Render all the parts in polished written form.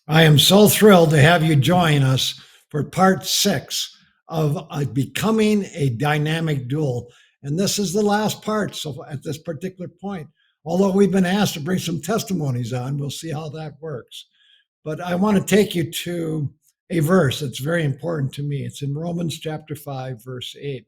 I am so thrilled to have you join us for part 6 of Becoming a Dynamic Dual. And this is the last part. So, at this particular point, although we've been asked to bring some testimonies on, we'll see how that works. But I want to take you to a verse that's very important to me. It's in Romans chapter 5, verse 8.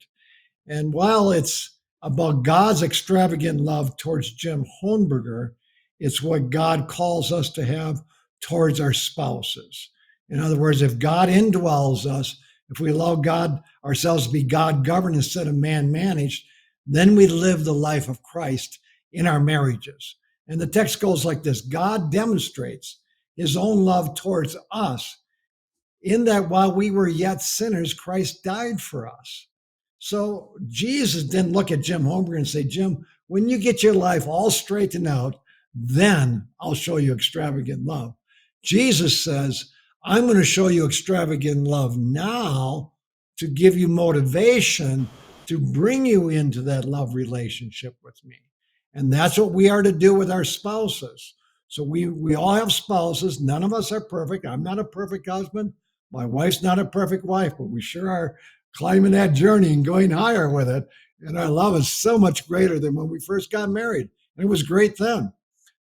And while it's about God's extravagant love towards Jim Hohnberger, it's what God calls us to have towards our spouses. In other words, if God indwells us, if we allow God ourselves to be God governed instead of man managed, then we live the life of Christ in our marriages. And the text goes like this: God demonstrates his own love towards us in that while we were yet sinners, Christ died for us. So Jesus didn't look at Jim Hohnberger and say, Jim, when you get your life all straightened out, then I'll show you extravagant love. Jesus says, I'm going to show you extravagant love now to give you motivation to bring you into that love relationship with me. And that's what we are to do with our spouses. So we all have spouses. None of us are perfect. I'm not a perfect husband. My wife's not a perfect wife, but we sure are climbing that journey and going higher with it. And our love is so much greater than when we first got married. And it was great then.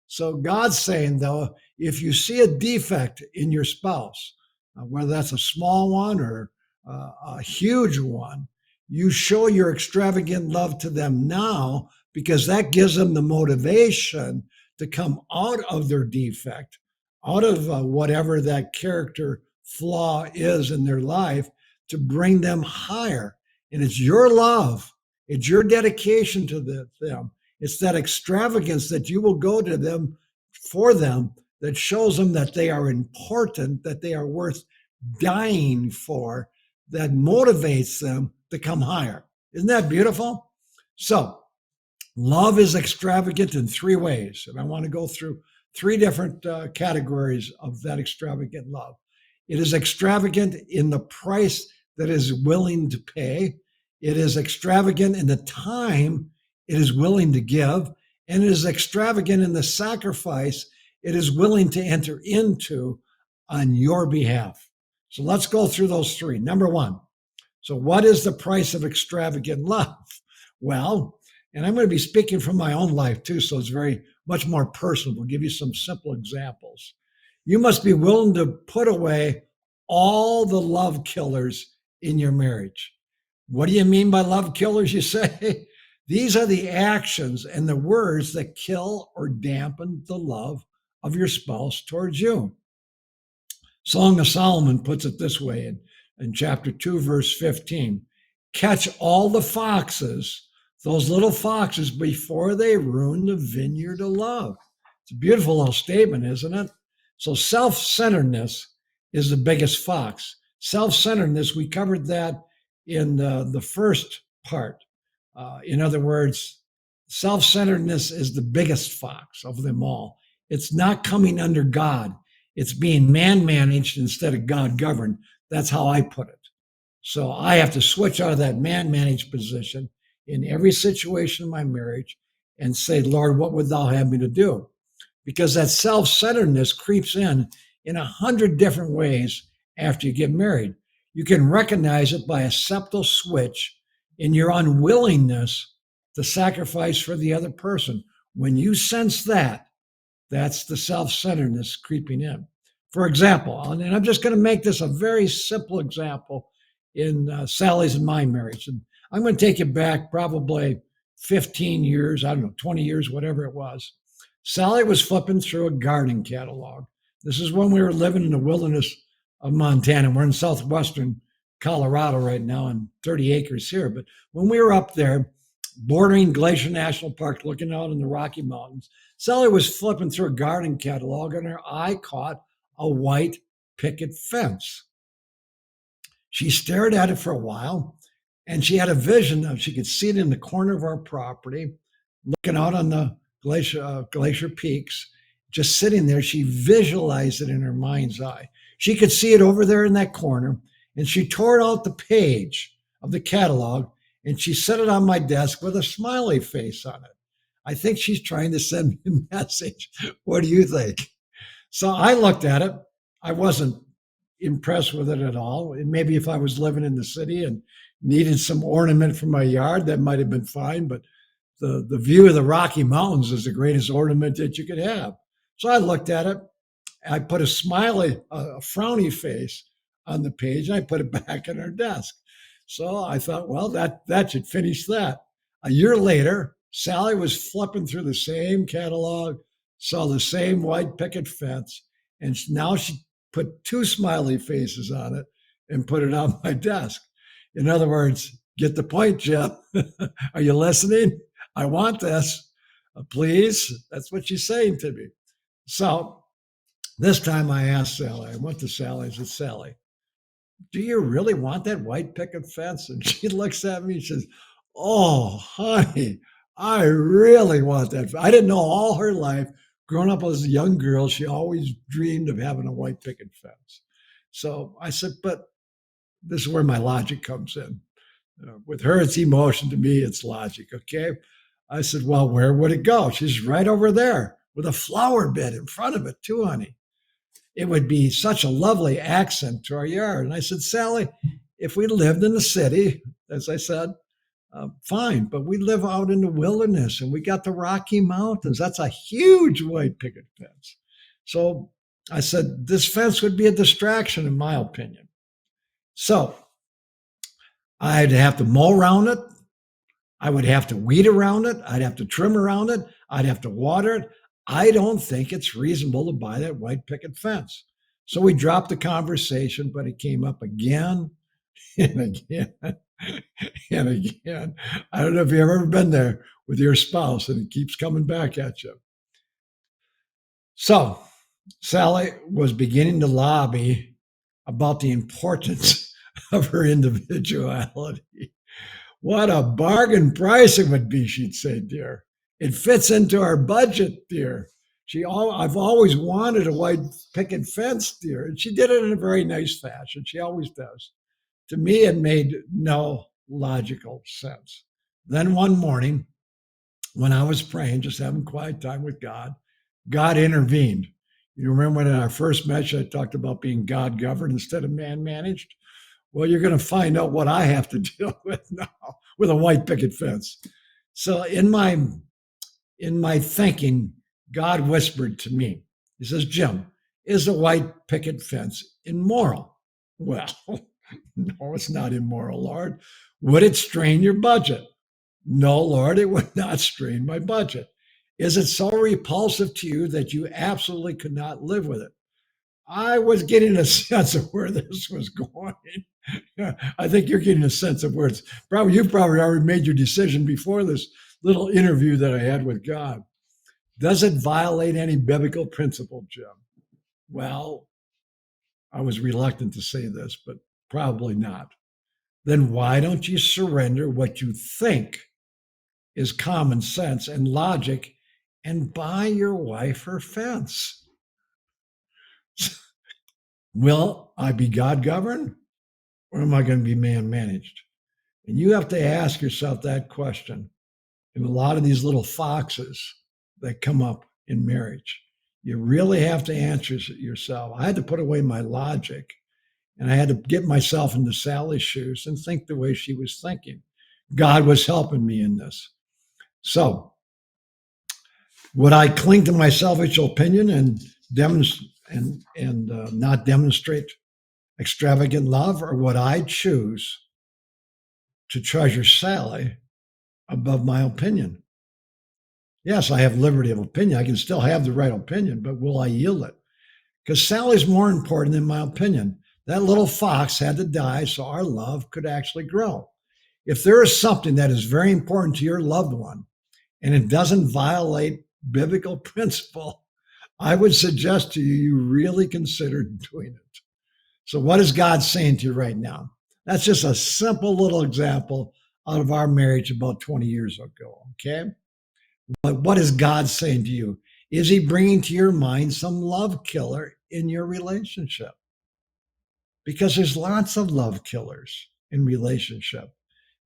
So God's saying, though, if you see a defect in your spouse, whether that's a small one or a huge one, you show your extravagant love to them now, because that gives them the motivation to come out of their defect, out of whatever that character flaw is in their life, to bring them higher. And it's your love, it's your dedication to them. It's that extravagance that you will go to them for them that shows them that they are important, that they are worth dying for, that motivates them to come higher. Isn't that beautiful? So, love is extravagant in 3 ways. And I want to go through 3 different categories of that extravagant love. It is extravagant in the price that is willing to pay. It is extravagant in the time it is willing to give. And it is extravagant in the sacrifice it is willing to enter into on your behalf. So let's go through those 3. Number 1. So what is the price of extravagant love? Well, and I'm going to be speaking from my own life too, so it's very much more personal. We'll give you some simple examples. You must be willing to put away all the love killers in your marriage. What do you mean by love killers, you say? These are the actions and the words that kill or dampen the love of your spouse towards you. Song of Solomon puts it this way in chapter 2, verse 15. Catch all the foxes, those little foxes, before they ruin the vineyard of love. It's a beautiful little statement, isn't it? So self-centeredness is the biggest fox. Self-centeredness, we covered that in the first part. In other words, self-centeredness is the biggest fox of them all. It's not coming under God. It's being man-managed instead of God-governed. That's how I put it. So I have to switch out of that man-managed position in every situation in my marriage and say, Lord, what would thou have me to do? Because that self-centeredness creeps in 100 different ways after you get married. You can recognize it by a subtle switch in your unwillingness to sacrifice for the other person. When you sense that, that's the self-centeredness creeping in. For example, and I'm just going to make this a very simple example in Sally's and my marriage. And I'm going to take you back probably 15 years, I don't know, 20 years, whatever it was. Sally was flipping through a gardening catalog. This is when we were living in the wilderness of Montana. We're in southwestern Colorado right now and 30 acres here. But when we were up there, bordering Glacier National Park, looking out in the Rocky Mountains, Sally was flipping through a gardening catalog and her eye caught a white picket fence. She stared at it for a while and she had a vision of, she could see it in the corner of our property, looking out on the glacier peaks, just sitting there. She visualized it in her mind's eye. She could see it over there in that corner, and she tore out the page of the catalog and she set it on my desk with a smiley face on it. I think she's trying to send me a message. What do you think? So I looked at it. I wasn't impressed with it at all. And maybe if I was living in the city and needed some ornament for my yard, that might have been fine. But the view of the Rocky Mountains is the greatest ornament that you could have. So I looked at it. I put a frowny face on the page, and I put it back on our desk. So I thought, well, that should finish that. A year later, Sally was flipping through the same catalog, saw the same white picket fence, and now she put two smiley faces on it and put it on my desk. In other words, get the point, Jim. Are you listening? I want this. Please. That's what she's saying to me. So this time I asked Sally, I went to Sally and said, Sally, do you really want that white picket fence? And she looks at me and says, oh, honey, I really want that. I didn't know all her life. Growing up as a young girl, she always dreamed of having a white picket fence. So I said, but this is where my logic comes in. With her, it's emotion. To me, it's logic. Okay. I said, well, where would it go? She's right over there with a flower bed in front of it, too, honey. It would be such a lovely accent to our yard. And I said, Sally, if we lived in the city, as I said, fine, but we live out in the wilderness and we got the Rocky Mountains. That's a huge white picket fence. So I said, this fence would be a distraction, in my opinion. So I'd have to mow around it. I would have to weed around it. I'd have to trim around it. I'd have to water it. I don't think it's reasonable to buy that white picket fence. So we dropped the conversation, but it came up again and again and again. I don't know if you've ever been there with your spouse and it keeps coming back at you. So Sally was beginning to lobby about the importance of her individuality. What a bargain price it would be, she'd say, dear. It fits into our budget, dear. I've always wanted a white picket fence, dear. And she did it in a very nice fashion. She always does. To me, it made no logical sense. Then one morning, when I was praying, just having quiet time with God, God intervened. You remember when in our first message, I talked about being God governed instead of man managed? Well, you're going to find out what I have to deal with now with a white picket fence. So in my thinking, God whispered to me, he says, Jim, is a white picket fence immoral? Well, no, it's not immoral, Lord. Would it strain your budget? No, Lord, it would not strain my budget. Is it so repulsive to you that you absolutely could not live with it? I was getting a sense of where this was going. I think you're getting a sense of where you've probably already made your decision before this little interview that I had with God. Does it violate any biblical principle, Jim? Well, I was reluctant to say this, but probably not. Then why don't you surrender what you think is common sense and logic and buy your wife her fence? Will I be God governed or am I going to be man managed? And you have to ask yourself that question. And a lot of these little foxes that come up in marriage, you really have to answer yourself. I had to put away my logic and I had to get myself into Sally's shoes and think the way she was thinking. God was helping me in this. So would I cling to my selfish opinion and not demonstrate extravagant love, or would I choose to treasure Sally above my opinion? Yes, I have liberty of opinion. I can still have the right opinion, but will I yield it? Because Sally's more important than my opinion. That little fox had to die so our love could actually grow. If there is something that is very important to your loved one and it doesn't violate biblical principle, I would suggest to you, you really consider doing it. So what is God saying to you right now? That's just a simple little example out of our marriage about 20 years ago, okay? But what is God saying to you? Is he bringing to your mind some love killer in your relationship? Because there's lots of love killers in relationship.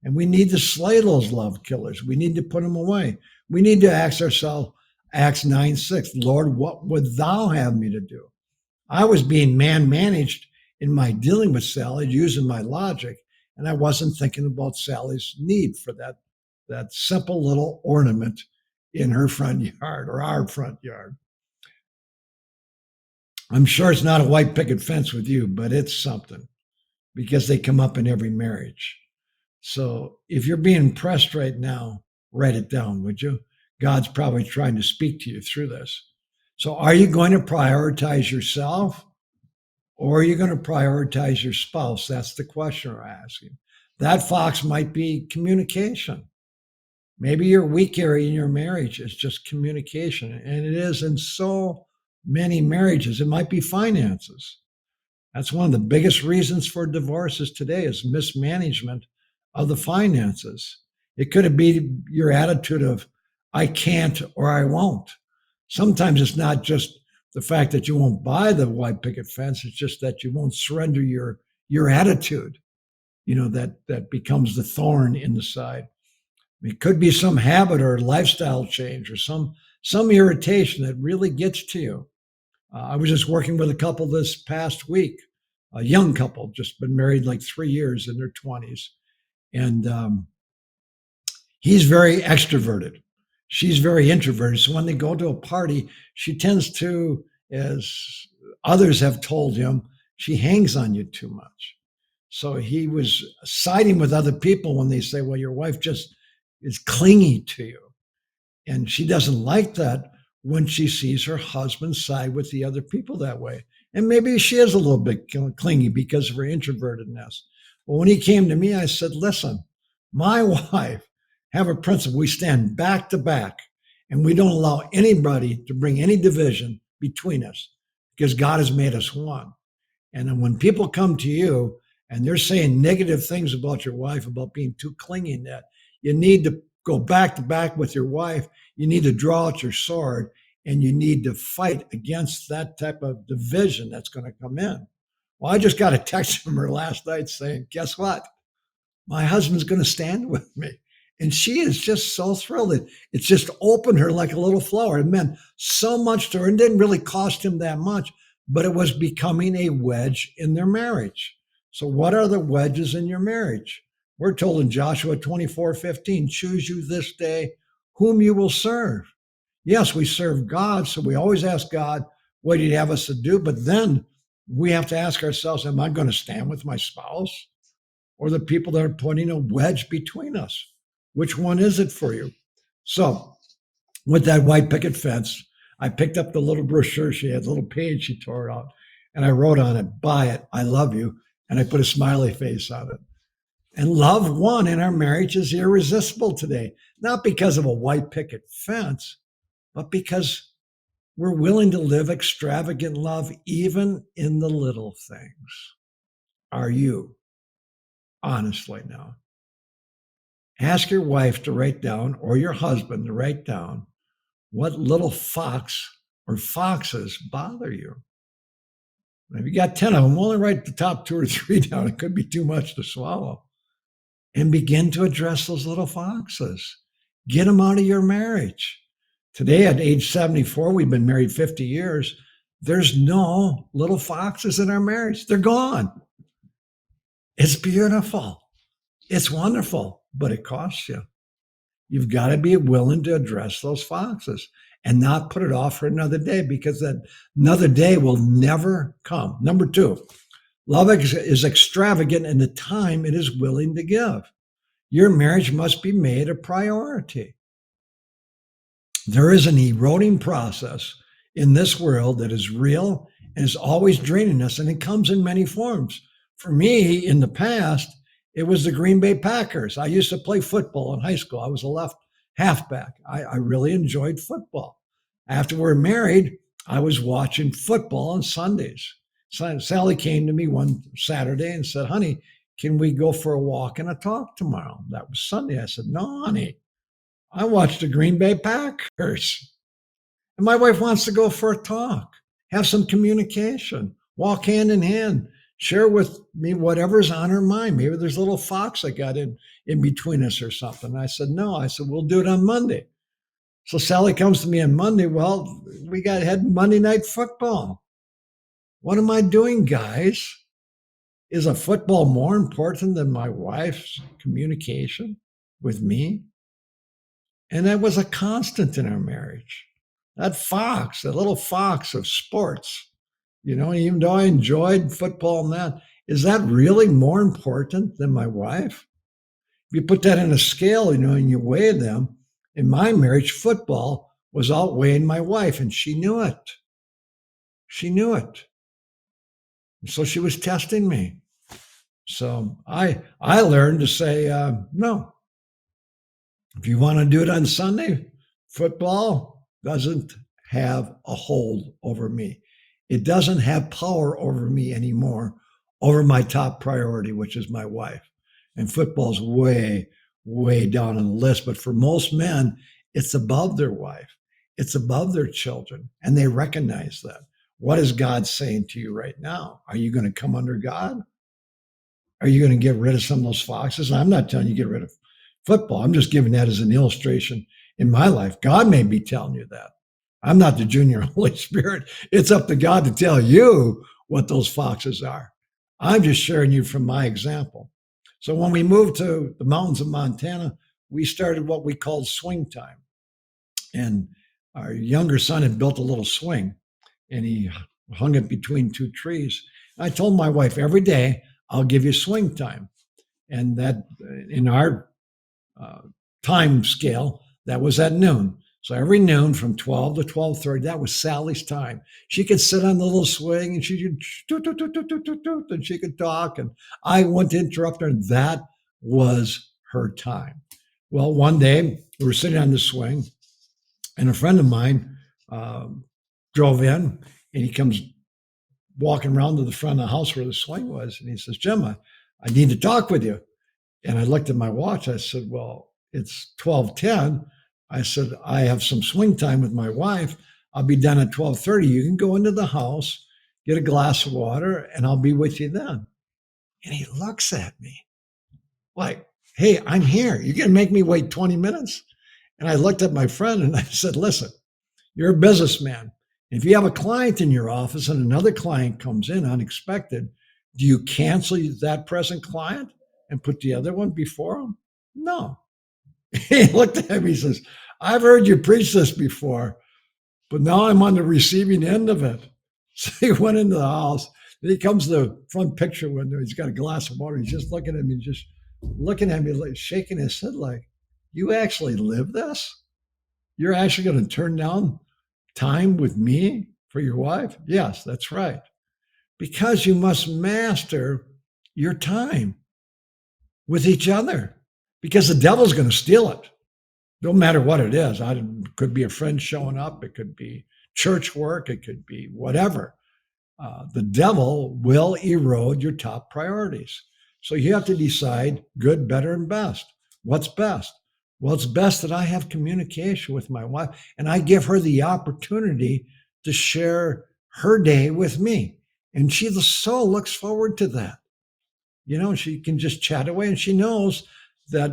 And we need to slay those love killers. We need to put them away. We need to ask ourselves, Acts 9:6, Lord, what would thou have me to do? I was being man-managed in my dealing with Sally, using my logic, and I wasn't thinking about Sally's need for that simple little ornament in her front yard or our front yard. I'm sure it's not a white picket fence with you, but it's something because they come up in every marriage. So if you're being pressed right now, write it down, would you? God's probably trying to speak to you through this. So are you going to prioritize yourself or are you going to prioritize your spouse? That's the question we're asking. That fox might be communication. Maybe your weak area in your marriage is just communication, and it is in so many marriages. It might be finances. That's one of the biggest reasons for divorces today is mismanagement of the finances. It could be your attitude of, I can't or I won't. Sometimes it's not just the fact that you won't buy the white picket fence. It's just that you won't surrender your attitude, that becomes the thorn in the side. It could be some habit or lifestyle change or some irritation that really gets to you. I was just working with a couple this past week, a young couple, just been married like 3 years in their 20s. And he's very extroverted. She's very introverted. So when they go to a party, she tends to, as others have told him, she hangs on you too much. So he was siding with other people when they say, well, your wife just is clingy to you. And she doesn't like that when she sees her husband side with the other people that way. And maybe she is a little bit clingy because of her introvertedness. Well, when he came to me, I said, listen, my wife have a principle. We stand back to back and we don't allow anybody to bring any division between us because God has made us one. And then when people come to you and they're saying negative things about your wife, about being too clingy in that, you need to go back to back with your wife. You need to draw out your sword and you need to fight against that type of division that's going to come in. Well, I just got a text from her last night saying, guess what? My husband's going to stand with me. And she is just so thrilled. It's just opened her like a little flower. It meant so much to her and didn't really cost him that much, but it was becoming a wedge in their marriage. So what are the wedges in your marriage? We're told in Joshua 24:15, choose you this day whom you will serve. Yes, we serve God, so we always ask God, what do you have us to do? But then we have to ask ourselves, am I going to stand with my spouse or the people that are putting a wedge between us? Which one is it for you? So with that white picket fence, I picked up the little brochure she had, the little page she tore out, and I wrote on it, buy it, I love you, and I put a smiley face on it. And love won in our marriage is irresistible today, not because of a white picket fence, but because we're willing to live extravagant love even in the little things. Are you? Honestly now. Ask your wife to write down, or your husband to write down, what little fox or foxes bother you. If you got 10 of them, only write the top 2 or 3 down. It could be too much to swallow. And begin to address those little foxes. Get them out of your marriage. Today, at age 74, we've been married 50 years. There's no little foxes in our marriage. They're gone. It's beautiful. It's wonderful, but it costs you. You've got to be willing to address those foxes and not put it off for another day because that another day will never come. Number 2, love is extravagant in the time it is willing to give. Your marriage must be made a priority. There is an eroding process in this world that is real and is always draining us, and it comes in many forms. For me, in the past, it was the Green Bay Packers. I used to play football in high school. I was a left halfback. I really enjoyed football. After we were married, I was watching football on Sundays. Sally came to me one Saturday and said, honey, can we go for a walk and a talk tomorrow? That was Sunday. I said, no, honey, I watched the Green Bay Packers. And my wife wants to go for a talk, have some communication, walk hand in hand, share with me whatever's on her mind. Maybe there's a little fox that got in between us or something. I said, no. I said, we'll do it on Monday. So Sally comes to me on Monday. Well, we had Monday night football. What am I doing, guys? Is a football more important than my wife's communication with me? And that was a constant in our marriage. That fox, that little fox of sports, even though I enjoyed football and that, is that really more important than my wife? If you put that in a scale, and you weigh them, in my marriage, football was outweighing my wife, and she knew it. She knew it. So she was testing me. So I learned to say, no. If you want to do it on Sunday, football doesn't have a hold over me. It doesn't have power over me anymore, over my top priority, which is my wife. And football's way, way down on the list. But for most men, it's above their wife. It's above their children. And they recognize that. What is God saying to you right now? Are you going to come under God? Are you going to get rid of some of those foxes? And I'm not telling you to get rid of football. I'm just giving that as an illustration in my life. God may be telling you that. I'm not the junior Holy Spirit. It's up to God to tell you what those foxes are. I'm just sharing you from my example. So when we moved to the mountains of Montana, we started what we called swing time. And our younger son had built a little swing, and he hung it between two trees. I told my wife, every day, I'll give you swing time. And that in our time scale, that was at noon. So every noon from 12 to 12:30, that was Sally's time. She could sit on the little swing and she could toot, toot, toot, toot, toot, toot, toot, and she could talk. And I went to interrupt her, and that was her time. Well, one day we were sitting on the swing, and a friend of mine drove in, and he comes walking around to the front of the house where the swing was. And he says, Jim, I need to talk with you. And I looked at my watch. I said, well, it's 12:10. I said, I have some swing time with my wife. I'll be done at 12:30. You can go into the house, get a glass of water, and I'll be with you then. And he looks at me like, hey, I'm here. You're going to make me wait 20 minutes? And I looked at my friend and I said, listen, you're a businessman. If you have a client in your office and another client comes in unexpected, do you cancel that present client and put the other one before him? No. He looked at me and says, I've heard you preach this before, but now I'm on the receiving end of it. So he went into the house. Then he comes to the front picture window. He's got a glass of water. He's just looking at me, like shaking his head like, you actually live this? You're actually going to turn down time with me for your wife? Yes, that's right. Because you must master your time with each other, because the devil's going to steal it. No matter what it is. It could be a friend showing up. It could be church work. It could be whatever. The devil will erode your top priorities. So you have to decide good, better, and best. What's best? Well, it's best that I have communication with my wife and I give her the opportunity to share her day with me. And she so looks forward to that. She can just chat away, and she knows that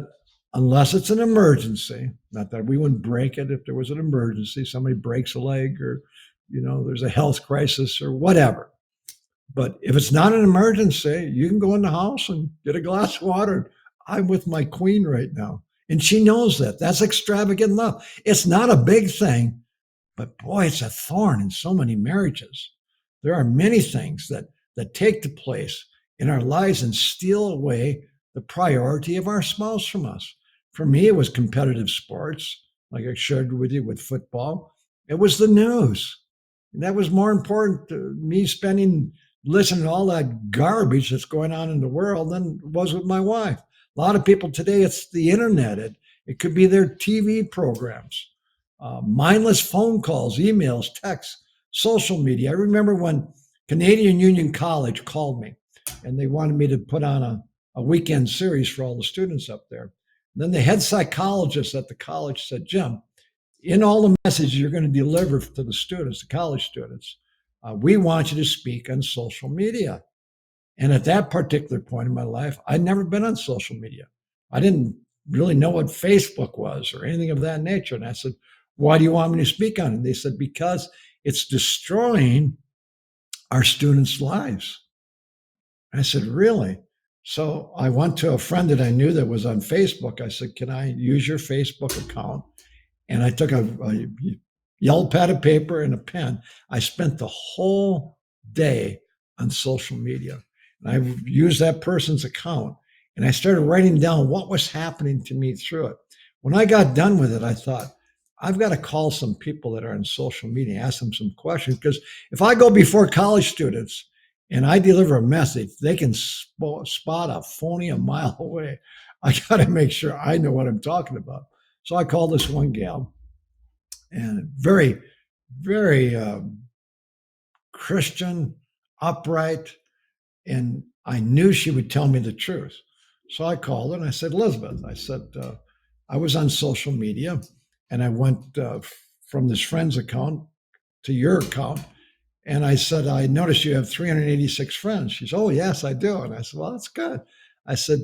unless it's an emergency, not that we wouldn't break it if there was an emergency, somebody breaks a leg or, there's a health crisis or whatever. But if it's not an emergency, you can go in the house and get a glass of water. I'm with my queen right now. And she knows that. That's extravagant love. It's not a big thing, but boy, it's a thorn in so many marriages. There are many things that take the place in our lives and steal away the priority of our spouse from us. For me, it was competitive sports, like I shared with you with football. It was the news. And that was more important to me listening to all that garbage that's going on in the world than it was with my wife. A lot of people today, it's the internet. It could be their TV programs, mindless phone calls, emails, texts, social media. I remember when Canadian Union College called me and they wanted me to put on a weekend series for all the students up there. And then the head psychologist at the college said, Jim, in all the messages you're going to deliver to the students, the college students, we want you to speak on social media. And at that particular point in my life, I'd never been on social media. I didn't really know what Facebook was or anything of that nature. And I said, why do you want me to speak on it? And they said, because it's destroying our students' lives. I said, really? So I went to a friend that I knew that was on Facebook. I said, can I use your Facebook account? And I took a yellow pad of paper and a pen. I spent the whole day on social media. And I used that person's account and I started writing down what was happening to me through it. When I got done with it, I thought, I've got to call some people that are on social media, ask them some questions. Because if I go before college students and I deliver a message, they can spot a phony a mile away. I got to make sure I know what I'm talking about. So I called this one gal, and very, very Christian, upright, and I knew she would tell me the truth. So I called her and I said, Elizabeth, I said, I was on social media and I went from this friend's account to your account. And I said, I noticed you have 386 friends. She said, oh, yes, I do. And I said, well, that's good. I said,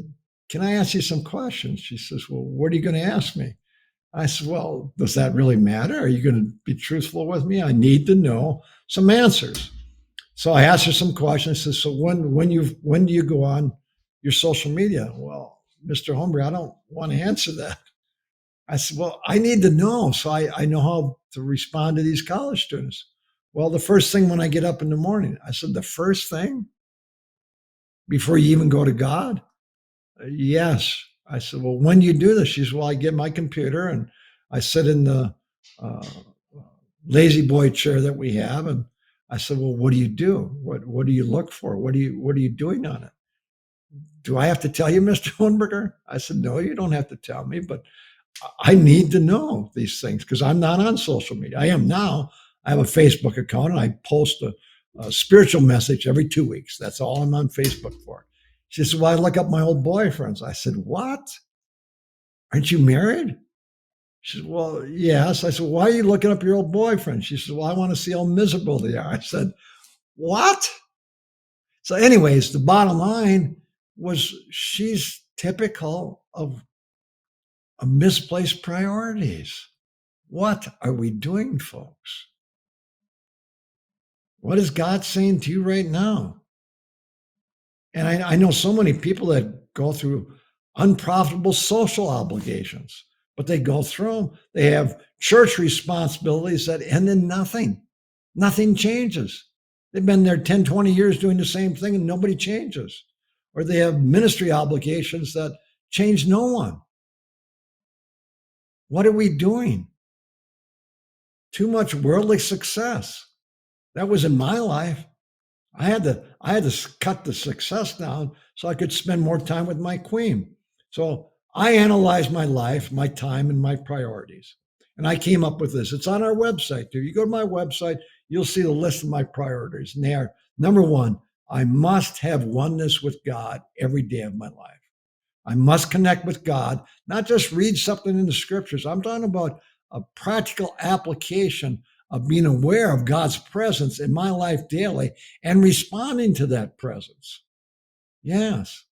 can I ask you some questions? She says, well, what are you going to ask me? I said, well, does that really matter? Are you going to be truthful with me? I need to know some answers. So I asked her some questions. I said, so when do you go on your social media? Well, Mr. Hohnberger, I don't want to answer that. I said, well, I need to know so I know how to respond to these college students. Well, the first thing when I get up in the morning, I said, the first thing before you even go to God? Yes. I said, well, when do you do this? She said, well, I get my computer and I sit in the uh, lazy boy chair that we have. And I said, well, what do you do? What do you look for? What are you doing on it? Do I have to tell you, Mr. Hohnberger? I said, no, you don't have to tell me, but I need to know these things because I'm not on social media. I am now. I have a Facebook account and I post a spiritual message every 2 weeks. That's all I'm on Facebook for. She said, well, I look up my old boyfriends. I said, what? Aren't you married? She said, well, yes. I said, why are you looking up your old boyfriend? She said, well, I want to see how miserable they are. I said, what? So anyways, the bottom line was she's typical of misplaced priorities. What are we doing, folks? What is God saying to you right now? And I know so many people that go through unprofitable social obligations, but they go through them. They have church responsibilities that end in nothing. Nothing changes. They've been there 10, 20 years doing the same thing and nobody changes. Or they have ministry obligations that change no one. What are we doing? Too much worldly success. That was in my life. I had to cut the success down so I could spend more time with my queen. So I analyzed my life, my time, and my priorities. And I came up with this. It's on our website. If you go to my website, you'll see the list of my priorities. And they are, number one, I must have oneness with God every day of my life. I must connect with God, not just read something in the scriptures. I'm talking about a practical application of being aware of God's presence in my life daily and responding to that presence. Yes,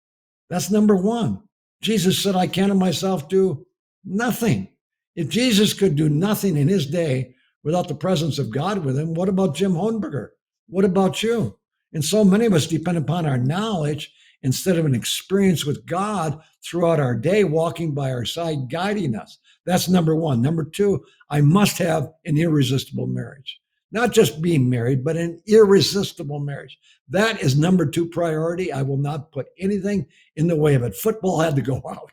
that's number one. Jesus said, I can of myself do nothing. If Jesus could do nothing in his day without the presence of God with him, what about Jim Hohnberger? What about you? And so many of us depend upon our knowledge instead of an experience with God throughout our day, walking by our side, guiding us. That's number one. Number two, I must have an irresistible marriage. Not just being married, but an irresistible marriage. That is number two priority. I will not put anything in the way of it. Football had to go out.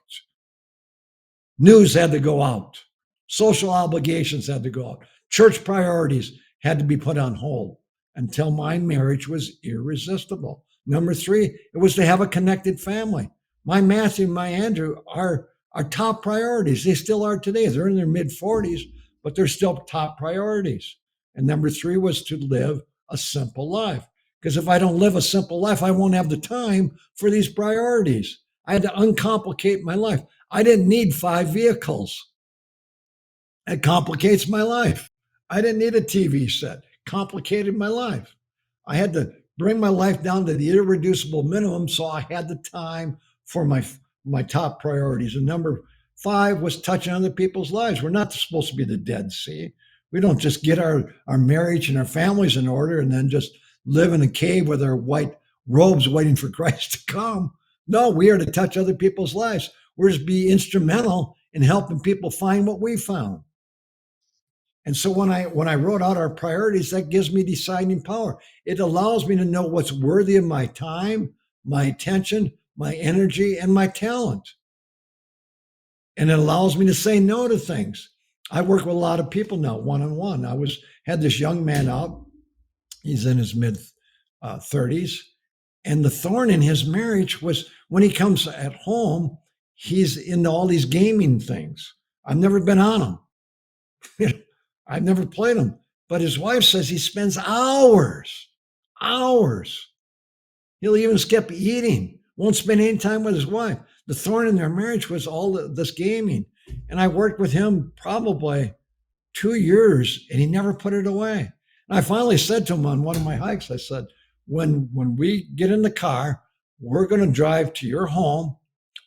News had to go out. Social obligations had to go out. Church priorities had to be put on hold until my marriage was irresistible. Number three, it was to have a connected family. My Matthew and my Andrew are top priorities. They still are today. They're in their mid-40s, but they're still top priorities. And number three was to live a simple life. Because if I don't live a simple life, I won't have the time for these priorities. I had to uncomplicate my life. I didn't need 5 vehicles. It complicates my life. I didn't need a TV set. Complicated my life. I had to bring my life down to the irreducible minimum so I had the time for my top priorities. And number 5 was touching other people's lives. We're not supposed to be the Dead Sea. We don't just get our marriage and our families in order and then just live in a cave with our white robes waiting for Christ to come. No, we are to touch other people's lives. We're to be instrumental in helping people find what we found. And so when I wrote out our priorities, that gives me deciding power. It allows me to know what's worthy of my time, my attention, my energy, and my talent. And it allows me to say no to things. I work with a lot of people now, one-on-one. Had this young man out. He's in his mid 30s. And the thorn in his marriage was when he comes at home, he's into all these gaming things. I've never been on them. I've never played them. But his wife says he spends hours. He'll even skip eating, won't spend any time with his wife. The thorn in their marriage was all this gaming. And I worked with him probably 2 years, and he never put it away. And I finally said to him on one of my hikes, I said, when we get in the car, we're going to drive to your home.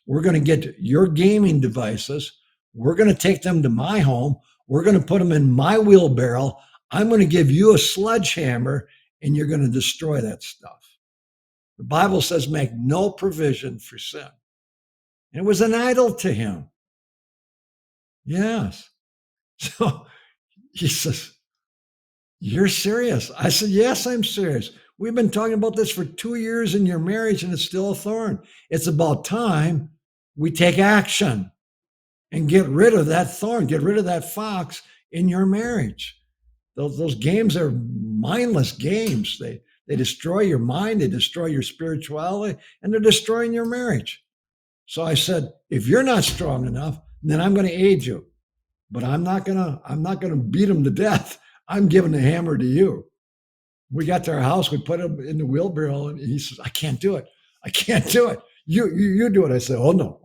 We're going to get your gaming devices. We're going to take them to my home. We're going to put them in my wheelbarrow. I'm going to give you a sledgehammer, and you're going to destroy that stuff. The Bible says make no provision for sin. And it was an idol to him. Yes. So he says, you're serious? I said, yes, I'm serious. We've been talking about this for 2 years in your marriage, and it's still a thorn. It's about time we take action and get rid of that thorn, get rid of that fox in your marriage. Those games are mindless games. They destroy your mind, they destroy your spirituality, and they're destroying your marriage. So I said, if you're not strong enough, then I'm going to aid you. But I'm not gonna beat him to death. I'm giving the hammer to you. We got to our house, we put him in the wheelbarrow, and he says, I can't do it. You do it. I said, oh no.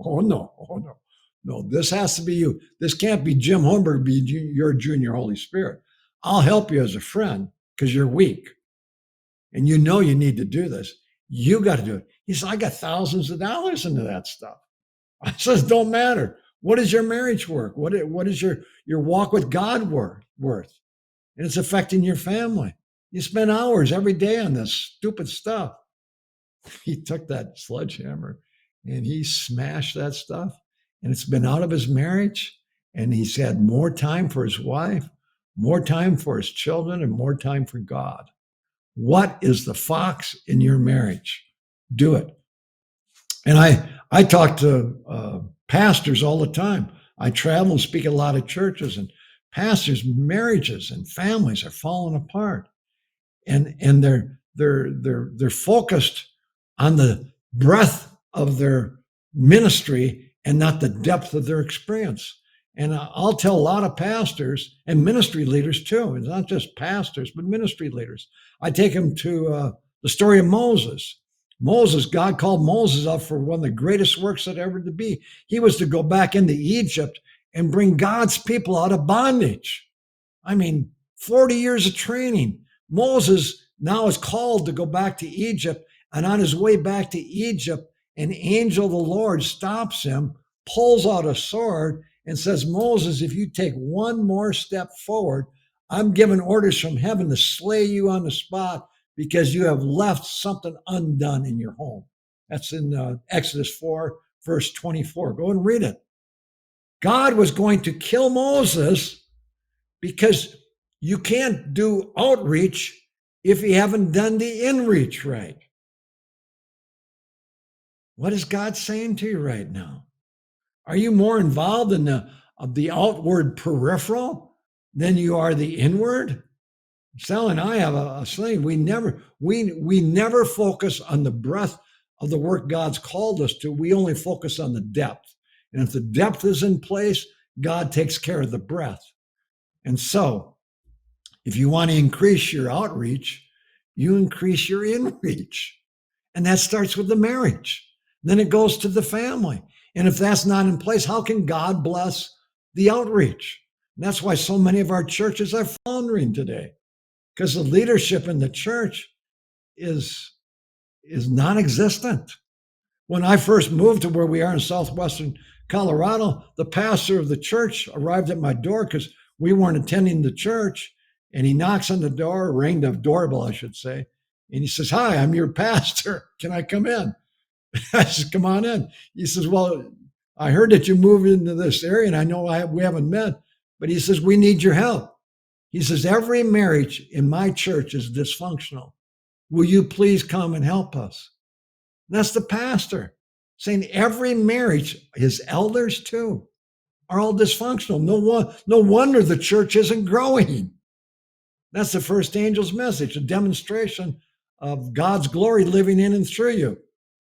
No, this has to be you. This can't be Jim Hohnberger, be your junior Holy Spirit. I'll help you as a friend because you're weak. And you know you need to do this. You got to do it. He said, I got thousands of dollars into that stuff. I says, don't matter. What is your marriage work? What is your walk with God worth? And it's affecting your family. You spend hours every day on this stupid stuff. He took that sledgehammer and he smashed that stuff. And it's been out of his marriage. And he's had more time for his wife, more time for his children, and more time for God. What is the fox in your marriage? Do it. And I talk to pastors all the time. I travel and speak at a lot of churches, and pastors' marriages and families are falling apart. And they're focused on the breadth of their ministry and not the depth of their experience. And I'll tell a lot of pastors and ministry leaders too. It's not just pastors, but ministry leaders. I take them to the story of Moses. God called Moses up for one of the greatest works that ever to be. He was to go back into Egypt and bring God's people out of bondage. 40 years of training. Moses now is called to go back to Egypt. And on his way back to Egypt, an angel of the Lord stops him, pulls out a sword, and says, Moses, if you take one more step forward, I'm giving orders from heaven to slay you on the spot because you have left something undone in your home. That's in Exodus 4, verse 24. Go and read it. God was going to kill Moses because you can't do outreach if you haven't done the inreach right. What is God saying to you right now? Are you more involved in the outward peripheral than you are the inward? Sal and I have a saying: we never focus on the breadth of the work God's called us to. We only focus on the depth. And if the depth is in place, God takes care of the breadth. And so, if you want to increase your outreach, you increase your inreach. And that starts with the marriage. Then it goes to the family. And if that's not in place, how can God bless the outreach? And that's why so many of our churches are floundering today, because the leadership in the church is non-existent. When I first moved to where we are in southwestern Colorado, the pastor of the church arrived at my door because we weren't attending the church, and he knocks on the door, rang the doorbell, I should say, And he says, "Hi, I'm your pastor. Can I come in?" I said, "Come on in." He says, "Well, I heard that you moved into this area, and I know we haven't met, but," he says, "we need your help." He says, "Every marriage in my church is dysfunctional. Will you please come and help us?" And that's the pastor saying every marriage, his elders too, are all dysfunctional. No wonder the church isn't growing. That's the first angel's message, a demonstration of God's glory living in and through you.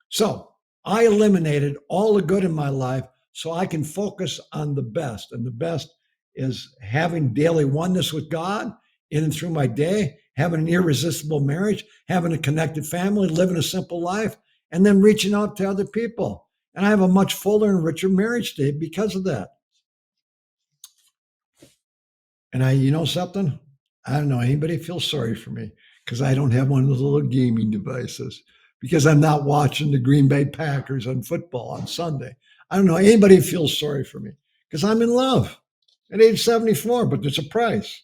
So I eliminated all the good in my life so I can focus on the best. And the best is having daily oneness with God in and through my day, having an irresistible marriage, having a connected family, living a simple life, and then reaching out to other people. And I have a much fuller and richer marriage today because of that. And you know something? I don't know anybody feels sorry for me because I don't have one of those little gaming devices, because I'm not watching the Green Bay Packers on football on Sunday. I don't know anybody feels sorry for me because I'm in love at age 74, but there's a price.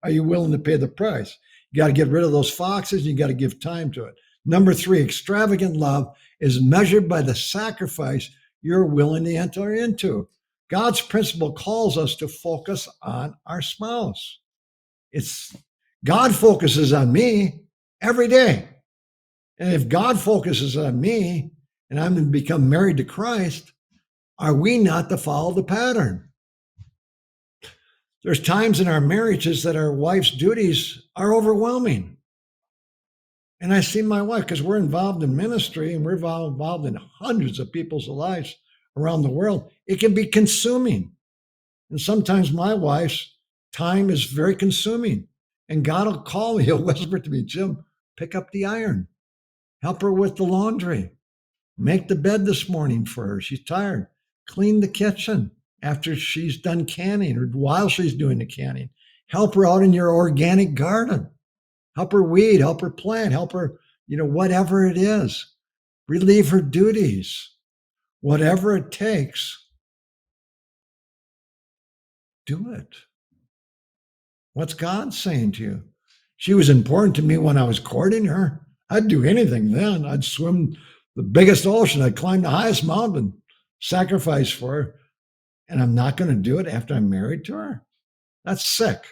Are you willing to pay the price? You got to get rid of those foxes. You got to give time to it. Number 3, extravagant love is measured by the sacrifice you're willing to enter into. God's principle calls us to focus on our spouse. God focuses on me every day. And if God focuses on me and I'm going to become married to Christ, are we not to follow the pattern? There's times in our marriages that our wife's duties are overwhelming. And I see my wife, because we're involved in ministry and we're involved in hundreds of people's lives around the world, it can be consuming. And sometimes my wife's time is very consuming. And God will call me, he'll whisper to me, "Jim, pick up the iron. Help her with the laundry. Make the bed this morning for her. She's tired. Clean the kitchen after she's done canning or while she's doing the canning. Help her out in your organic garden. Help her weed, help her plant, help her, whatever it is. Relieve her duties. Whatever it takes, do it." What's God saying to you? She was important to me when I was courting her. I'd do anything then. I'd swim the biggest ocean. I'd climb the highest mountain, sacrifice for her. And I'm not going to do it after I'm married to her? That's sick.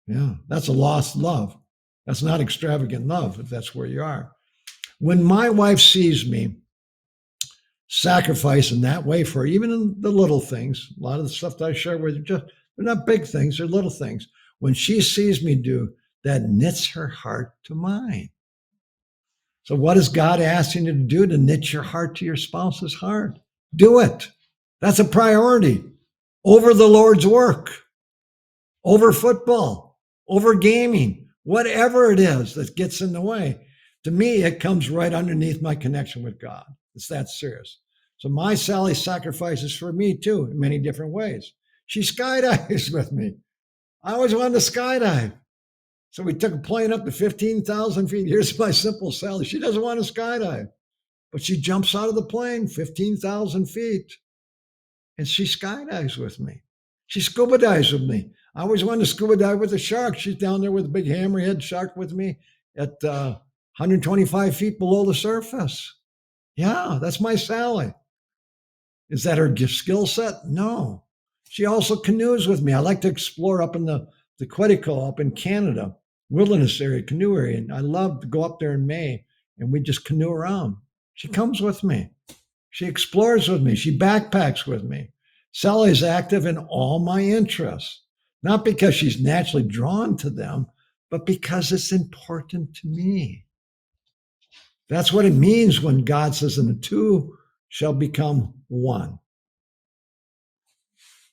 Yeah, that's a lost love. That's not extravagant love, if that's where you are. When my wife sees me sacrifice in that way for her, even in the little things, a lot of the stuff that I share with you, they're not big things, they're little things. When she sees me do, that knits her heart to mine. So what is God asking you to do to knit your heart to your spouse's heart? Do it. That's a priority over the Lord's work, over football, over gaming, whatever it is that gets in the way. To me, it comes right underneath my connection with God. It's that serious. So my Sally sacrifices for me too in many different ways. She skydives with me. I always wanted to skydive. So we took a plane up to 15,000 feet. Here's my simple Sally. She doesn't want to skydive, but she jumps out of the plane 15,000 feet and she skydives with me. She scuba dives with me. I always wanted to scuba dive with a shark. She's down there with a big hammerhead shark with me at 125 feet below the surface. Yeah, that's my Sally. Is that her skill set? No. She also canoes with me. I like to explore up in the Quetico up in Canada, wilderness area, canoe area. And I love to go up there in May and we just canoe around. She comes with me. She explores with me. She backpacks with me. Sally is active in all my interests, not because she's naturally drawn to them, but because it's important to me. That's what it means when God says, "And the two shall become one."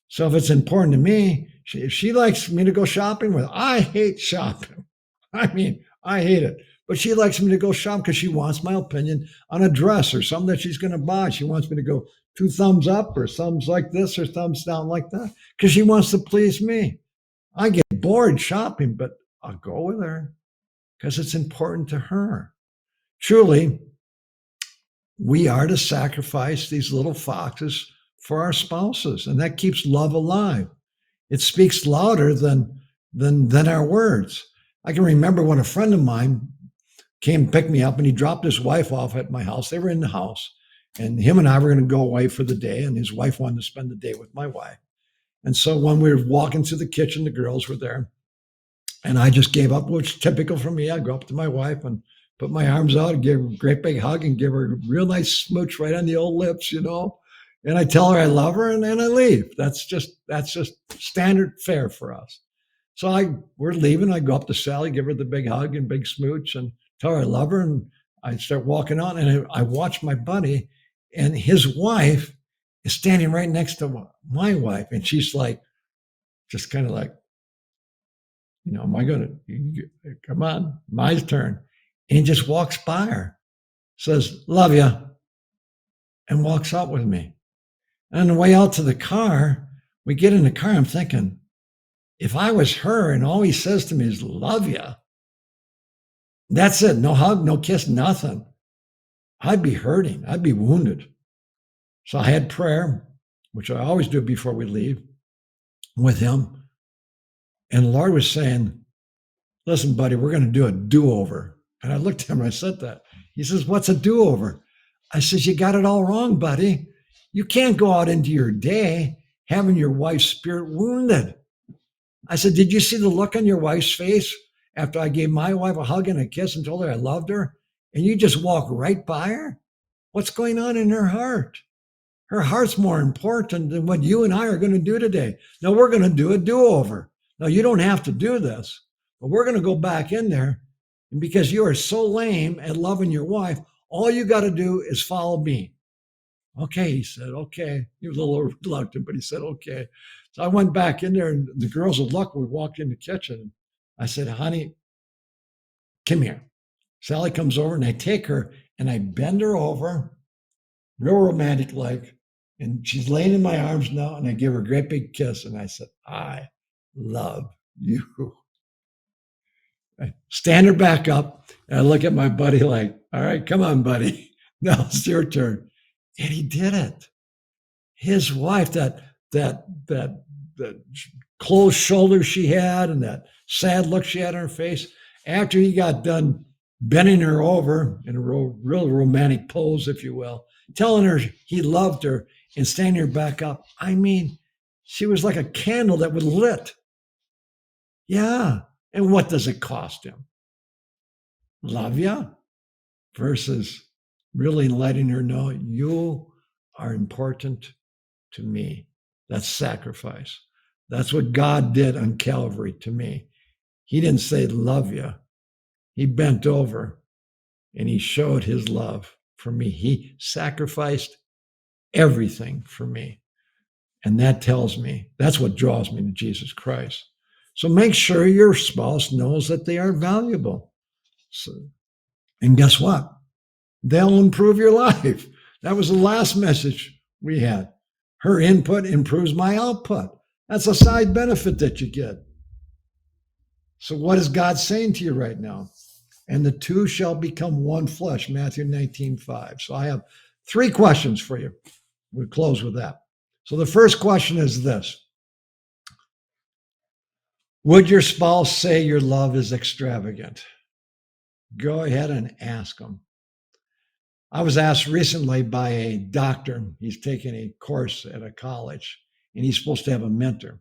So if it's important to me, if she likes me to go shopping with, I hate shopping. I hate it. But she likes me to go shop because she wants my opinion on a dress or something that she's going to buy. She wants me to go 2 thumbs up or thumbs like this or thumbs down like that because she wants to please me. I get bored shopping, but I'll go with her because it's important to her. Truly, we are to sacrifice these little foxes for our spouses, and that keeps love alive. It speaks louder than our words. I can remember when a friend of mine came to pick me up and he dropped his wife off at my house. They were in the house and him and I were going to go away for the day. And his wife wanted to spend the day with my wife. And so when we were walking through the kitchen, the girls were there and I just gave up, which is typical for me. I go up to my wife and put my arms out and give her a great big hug and give her a real nice smooch right on the old lips, and I tell her I love her and then I leave. That's just standard fare for us. So we're leaving. I go up to Sally, give her the big hug and big smooch and tell her I love her. And I start walking on and I watch my buddy and his wife is standing right next to my wife. And she's like, just kind of like, am I going to, come on, my turn. And he just walks by her, says, love you, and walks out with me. And on the way out to the car, we get in the car. I'm thinking, if I was her and all he says to me is love you, that's it. No hug, no kiss, nothing. I'd be hurting. I'd be wounded. So I had prayer, which I always do before we leave, with him. And the Lord was saying, listen, buddy, we're going to do a do-over. And I looked at him and I said that. He says, what's a do-over? I says, you got it all wrong, buddy. You can't go out into your day having your wife's spirit wounded. I said, did you see the look on your wife's face after I gave my wife a hug and a kiss and told her I loved her? And you just walk right by her? What's going on in her heart? Her heart's more important than what you and I are going to do today. Now, we're going to do a do-over. Now, you don't have to do this, but we're going to go back in there. And because you are so lame at loving your wife, all you got to do is follow me. Okay, he said, okay. He was a little reluctant, but he said, okay. So I went back in there and the girls of luck, we walked in the kitchen. I said, honey, come here. Sally comes over and I take her and I bend her over, real romantic like, and she's laying in my arms now and I give her a great big kiss. And I said, I love you. I stand her back up and I look at my buddy like, all right, come on, buddy. Now it's your turn. And he did it. His wife, that closed shoulders she had and that sad look she had on her face, after he got done bending her over in a real romantic pose, if you will, telling her he loved her and standing her back up. I mean, she was like a candle that was lit. Yeah. And what does it cost him? Love ya versus really letting her know you are important to me. That's sacrifice. That's what God did on Calvary to me. He didn't say love you. He bent over and he showed his love for me. He sacrificed everything for me. And that tells me, that's what draws me to Jesus Christ. So make sure your spouse knows that they are valuable. So, and guess what? They'll improve your life. That was the last message we had. Her input improves my output. That's a side benefit that you get. So what is God saying to you right now? And the two shall become one flesh, Matthew 19:5. So I have 3 questions for you. We'll close with that. So the first question is this. Would your spouse say your love is extravagant? Go ahead and ask them. I was asked recently by a doctor. He's taking a course at a college, and he's supposed to have a mentor.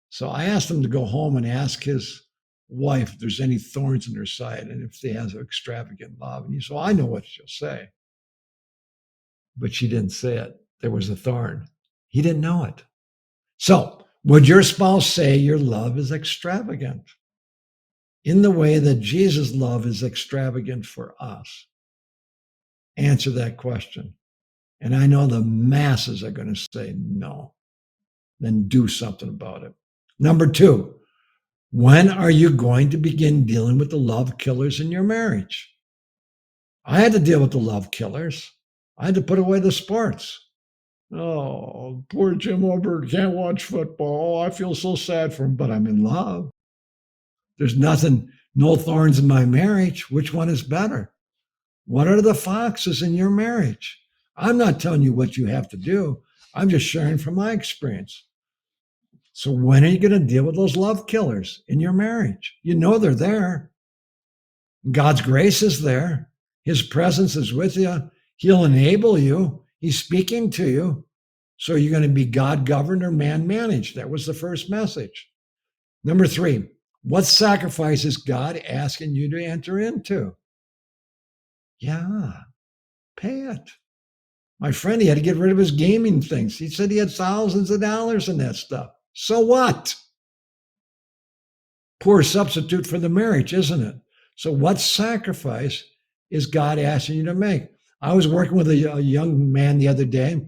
So I asked him to go home and ask his wife if there's any thorns in her side and if they have extravagant love. And he said, well, I know what she'll say. But she didn't say it. There was a thorn. He didn't know it. So would your spouse say your love is extravagant in the way that Jesus' love is extravagant for us? Answer that question. And I know the masses are going to say no. Then do something about it. Number 2, when are you going to begin dealing with the love killers in your marriage? I had to deal with the love killers. I had to put away the sports. Oh, poor Jim Hohnberger can't watch football. I feel so sad for him, but I'm in love. There's nothing, no thorns in my marriage. Which one is better? What are the foxes in your marriage? I'm not telling you what you have to do. I'm just sharing from my experience. So when are you going to deal with those love killers in your marriage? You know they're there. God's grace is there. His presence is with you. He'll enable you. He's speaking to you. So you're going to be God governed or man managed. That was the first message. Number 3, what sacrifice is God asking you to enter into? Yeah, pay it. My friend, he had to get rid of his gaming things. He said he had thousands of dollars in that stuff. So what? Poor substitute for the marriage, isn't it? So what sacrifice is God asking you to make? I was working with a young man the other day,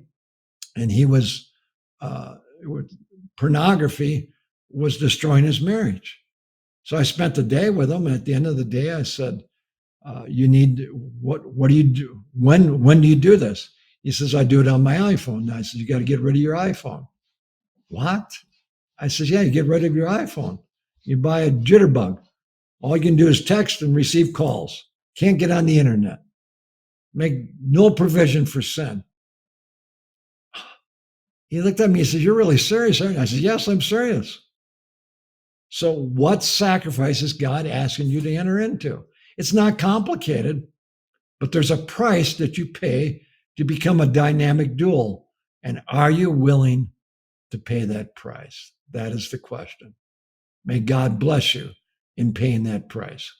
and he was pornography was destroying his marriage. So I spent the day with him, and at the end of the day, I said, "You need what do you do? When do you do this?" He says, "I do it on my iPhone." And I said, "You got to get rid of your iPhone." What? I said, "Yeah, you get rid of your iPhone. You buy a jitterbug. All you can do is text and receive calls. Can't get on the internet. Make no provision for sin." He looked at me and said, "You're really serious, aren't you?" I said, "Yes, I'm serious." So what sacrifice is God asking you to enter into? It's not complicated, but there's a price that you pay to become a dynamic dual. And are you willing to pay that price? That is the question. May God bless you in paying that price.